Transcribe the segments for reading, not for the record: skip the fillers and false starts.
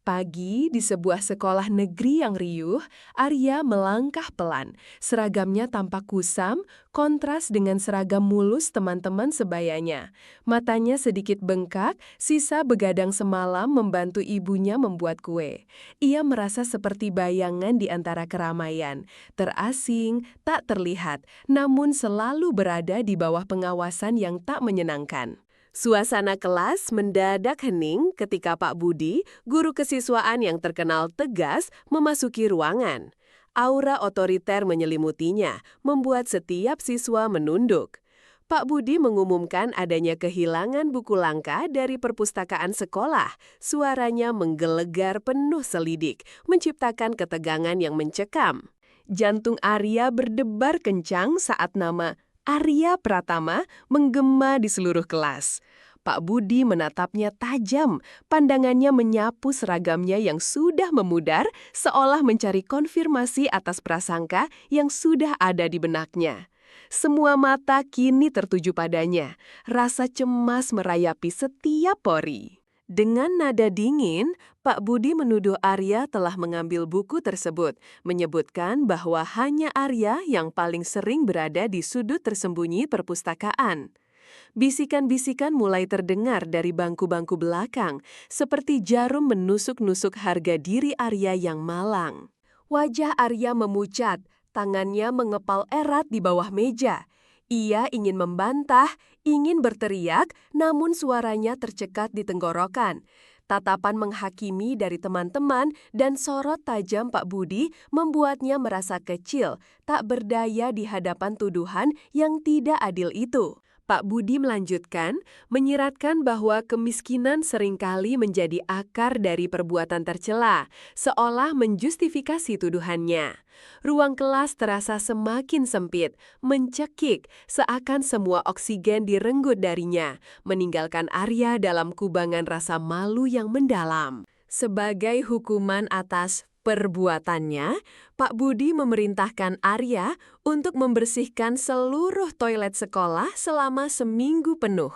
Pagi di sebuah sekolah negeri yang riuh, Arya melangkah pelan. Seragamnya tampak kusam, kontras dengan seragam mulus teman-teman sebayanya. Matanya sedikit bengkak, sisa begadang semalam membantu ibunya membuat kue. Ia merasa seperti bayangan di antara keramaian, terasing, tak terlihat, namun selalu berada di bawah pengawasan yang tak menyenangkan. Suasana kelas mendadak hening ketika Pak Budi, guru kesiswaan yang terkenal tegas, memasuki ruangan. Aura otoriter menyelimutinya, membuat setiap siswa menunduk. Pak Budi mengumumkan adanya kehilangan buku langka dari perpustakaan sekolah. Suaranya menggelegar penuh selidik, menciptakan ketegangan yang mencekam. Jantung Arya berdebar kencang saat nama Arya Pratama menggema di seluruh kelas. Pak Budi menatapnya tajam, pandangannya menyapu seragamnya yang sudah memudar, seolah mencari konfirmasi atas prasangka yang sudah ada di benaknya. Semua mata kini tertuju padanya, rasa cemas merayapi setiap pori. Dengan nada dingin, Pak Budi menuduh Arya telah mengambil buku tersebut, menyebutkan bahwa hanya Arya yang paling sering berada di sudut tersembunyi perpustakaan. Bisikan-bisikan mulai terdengar dari bangku-bangku belakang, seperti jarum menusuk-nusuk harga diri Arya yang malang. Wajah Arya memucat, tangannya mengepal erat di bawah meja. Ia ingin membantah, ingin berteriak, namun suaranya tercekat di tenggorokan. Tatapan menghakimi dari teman-teman dan sorot tajam Pak Budi membuatnya merasa kecil, tak berdaya di hadapan tuduhan yang tidak adil itu. Pak Budi melanjutkan, menyiratkan bahwa kemiskinan seringkali menjadi akar dari perbuatan tercela, seolah menjustifikasi tuduhannya. Ruang kelas terasa semakin sempit, mencekik, seakan semua oksigen direnggut darinya, meninggalkan Arya dalam kubangan rasa malu yang mendalam. Sebagai hukuman atas perbuatannya, Pak Budi memerintahkan Arya untuk membersihkan seluruh toilet sekolah selama seminggu penuh.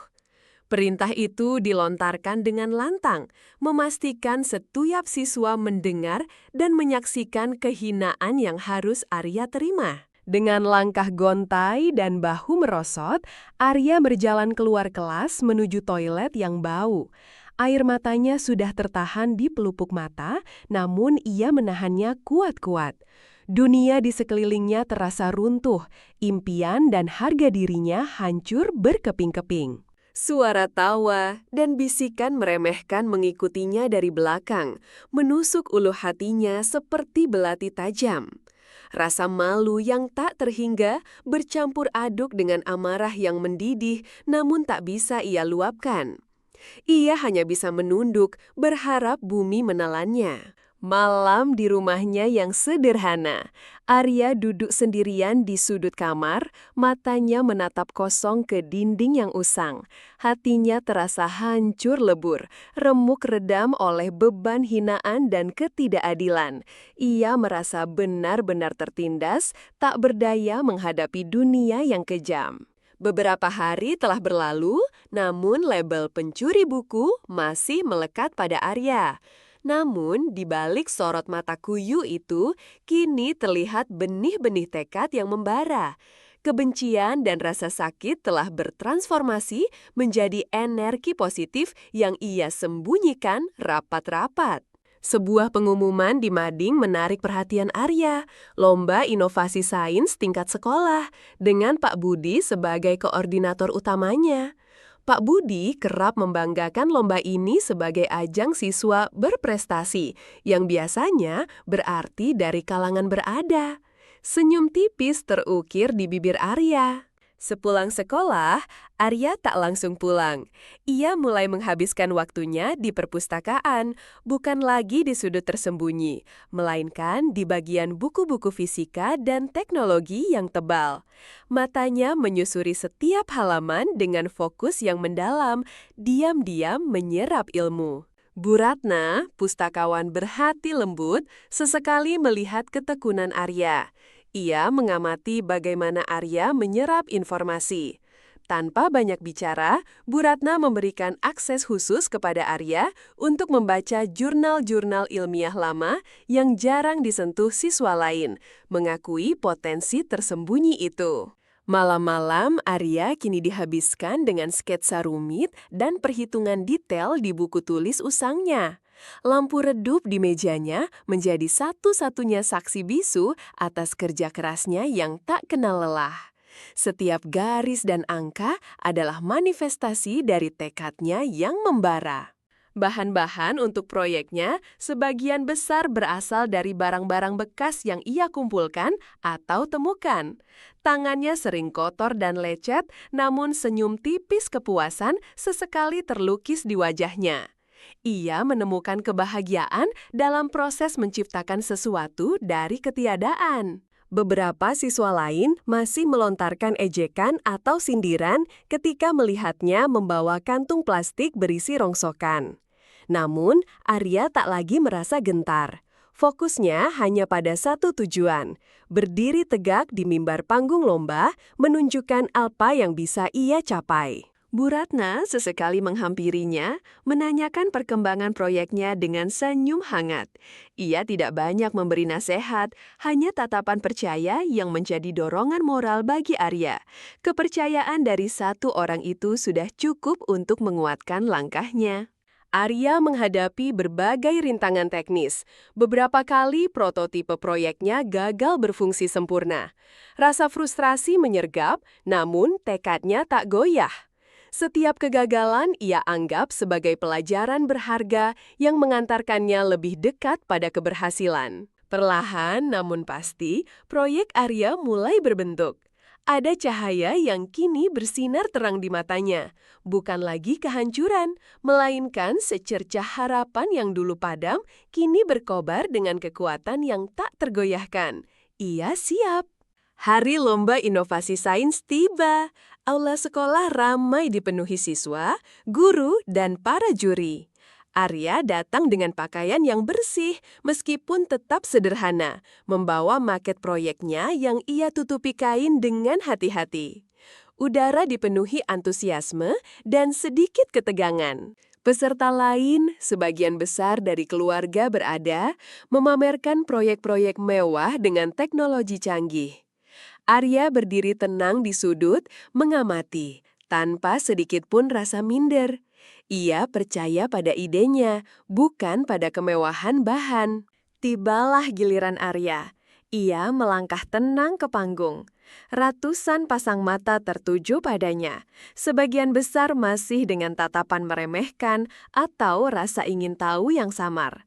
Perintah itu dilontarkan dengan lantang, memastikan setiap siswa mendengar dan menyaksikan kehinaan yang harus Arya terima. Dengan langkah gontai dan bahu merosot, Arya berjalan keluar kelas menuju toilet yang bau. Air matanya sudah tertahan di pelupuk mata, namun ia menahannya kuat-kuat. Dunia di sekelilingnya terasa runtuh, impian dan harga dirinya hancur berkeping-keping. Suara tawa dan bisikan meremehkan mengikutinya dari belakang, menusuk ulu hatinya seperti belati tajam. Rasa malu yang tak terhingga bercampur aduk dengan amarah yang mendidih, namun tak bisa ia luapkan. Ia hanya bisa menunduk, berharap bumi menelannya. Malam di rumahnya yang sederhana, Arya duduk sendirian di sudut kamar, matanya menatap kosong ke dinding yang usang. Hatinya terasa hancur lebur, remuk redam oleh beban hinaan dan ketidakadilan. Ia merasa benar-benar tertindas, tak berdaya menghadapi dunia yang kejam. Beberapa hari telah berlalu, namun label pencuri buku masih melekat pada Arya. Namun, di balik sorot mata kuyu itu, kini terlihat benih-benih tekad yang membara. Kebencian dan rasa sakit telah bertransformasi menjadi energi positif yang ia sembunyikan rapat-rapat. Sebuah pengumuman di mading menarik perhatian Arya, lomba inovasi sains tingkat sekolah, dengan Pak Budi sebagai koordinator utamanya. Pak Budi kerap membanggakan lomba ini sebagai ajang siswa berprestasi, yang biasanya berarti dari kalangan berada. Senyum tipis terukir di bibir Arya. Sepulang sekolah, Arya tak langsung pulang. Ia mulai menghabiskan waktunya di perpustakaan, bukan lagi di sudut tersembunyi, melainkan di bagian buku-buku fisika dan teknologi yang tebal. Matanya menyusuri setiap halaman dengan fokus yang mendalam, diam-diam menyerap ilmu. Bu Ratna, pustakawan berhati lembut, sesekali melihat ketekunan Arya. Ia mengamati bagaimana Arya menyerap informasi. Tanpa banyak bicara, Bu Ratna memberikan akses khusus kepada Arya untuk membaca jurnal-jurnal ilmiah lama yang jarang disentuh siswa lain, mengakui potensi tersembunyi itu. Malam-malam, Arya kini dihabiskan dengan sketsa rumit dan perhitungan detail di buku tulis usangnya. Lampu redup di mejanya menjadi satu-satunya saksi bisu atas kerja kerasnya yang tak kenal lelah. Setiap garis dan angka adalah manifestasi dari tekadnya yang membara. Bahan-bahan untuk proyeknya sebagian besar berasal dari barang-barang bekas yang ia kumpulkan atau temukan. Tangannya sering kotor dan lecet, namun senyum tipis kepuasan sesekali terlukis di wajahnya. Ia menemukan kebahagiaan dalam proses menciptakan sesuatu dari ketiadaan. Beberapa siswa lain masih melontarkan ejekan atau sindiran ketika melihatnya membawa kantung plastik berisi rongsokan. Namun, Arya tak lagi merasa gentar. Fokusnya hanya pada satu tujuan, berdiri tegak di mimbar panggung lomba, menunjukkan apa yang bisa ia capai. Bu Ratna sesekali menghampirinya, menanyakan perkembangan proyeknya dengan senyum hangat. Ia tidak banyak memberi nasihat, hanya tatapan percaya yang menjadi dorongan moral bagi Arya. Kepercayaan dari satu orang itu sudah cukup untuk menguatkan langkahnya. Arya menghadapi berbagai rintangan teknis. Beberapa kali prototipe proyeknya gagal berfungsi sempurna. Rasa frustrasi menyergap, namun tekadnya tak goyah. Setiap kegagalan ia anggap sebagai pelajaran berharga yang mengantarkannya lebih dekat pada keberhasilan. Perlahan namun pasti, proyek Arya mulai berbentuk. Ada cahaya yang kini bersinar terang di matanya. Bukan lagi kehancuran, melainkan secercah harapan yang dulu padam, kini berkobar dengan kekuatan yang tak tergoyahkan. Ia siap. Hari Lomba Inovasi Sains tiba. Aula sekolah ramai dipenuhi siswa, guru, dan para juri. Arya datang dengan pakaian yang bersih, meskipun tetap sederhana, membawa maket proyeknya yang ia tutupi kain dengan hati-hati. Udara dipenuhi antusiasme dan sedikit ketegangan. Peserta lain, sebagian besar dari keluarga berada, memamerkan proyek-proyek mewah dengan teknologi canggih. Arya berdiri tenang di sudut, mengamati, tanpa sedikit pun rasa minder. Ia percaya pada idenya, bukan pada kemewahan bahan. Tibalah giliran Arya. Ia melangkah tenang ke panggung. Ratusan pasang mata tertuju padanya. Sebagian besar masih dengan tatapan meremehkan atau rasa ingin tahu yang samar.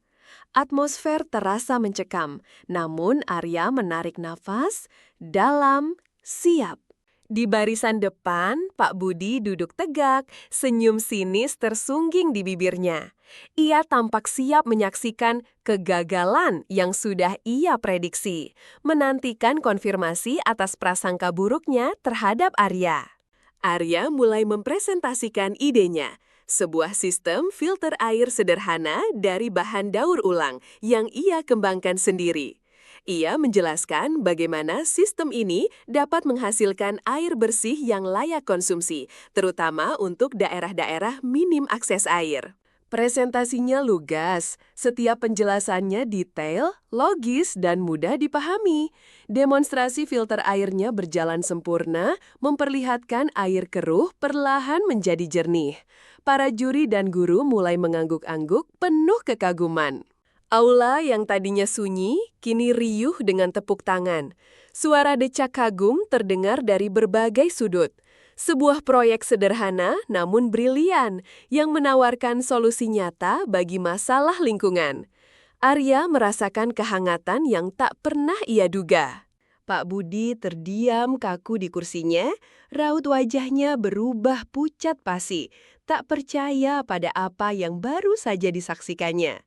Atmosfer terasa mencekam, namun Arya menarik nafas, dalam, siap. Di barisan depan, Pak Budi duduk tegak, senyum sinis tersungging di bibirnya. Ia tampak siap menyaksikan kegagalan yang sudah ia prediksi, menantikan konfirmasi atas prasangka buruknya terhadap Arya. Arya mulai mempresentasikan idenya. Sebuah sistem filter air sederhana dari bahan daur ulang yang ia kembangkan sendiri. Ia menjelaskan bagaimana sistem ini dapat menghasilkan air bersih yang layak konsumsi, terutama untuk daerah-daerah minim akses air. Presentasinya lugas, setiap penjelasannya detail, logis, dan mudah dipahami. Demonstrasi filter airnya berjalan sempurna, memperlihatkan air keruh perlahan menjadi jernih. Para juri dan guru mulai mengangguk-angguk penuh kekaguman. Aula yang tadinya sunyi, kini riuh dengan tepuk tangan. Suara decak kagum terdengar dari berbagai sudut. Sebuah proyek sederhana namun brilian yang menawarkan solusi nyata bagi masalah lingkungan. Arya merasakan kehangatan yang tak pernah ia duga. Pak Budi terdiam kaku di kursinya, raut wajahnya berubah pucat pasi, tak percaya pada apa yang baru saja disaksikannya.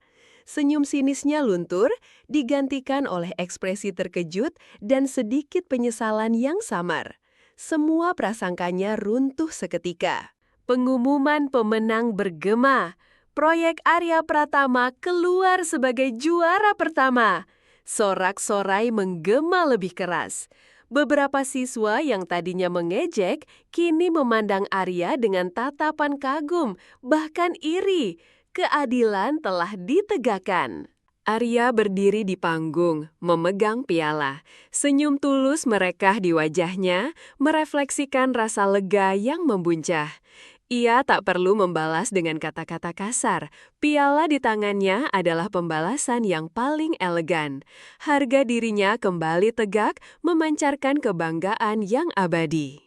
Senyum sinisnya luntur, digantikan oleh ekspresi terkejut dan sedikit penyesalan yang samar. Semua prasangkanya runtuh seketika. Pengumuman pemenang bergema. Proyek Arya Pratama keluar sebagai juara pertama. Sorak-sorai menggema lebih keras. Beberapa siswa yang tadinya mengejek, kini memandang Arya dengan tatapan kagum, bahkan iri. Keadilan telah ditegakkan. Arya berdiri di panggung, memegang piala. Senyum tulus merekah di wajahnya, merefleksikan rasa lega yang membuncah. Ia tak perlu membalas dengan kata-kata kasar. Piala di tangannya adalah pembalasan yang paling elegan. Harga dirinya kembali tegak, memancarkan kebanggaan yang abadi.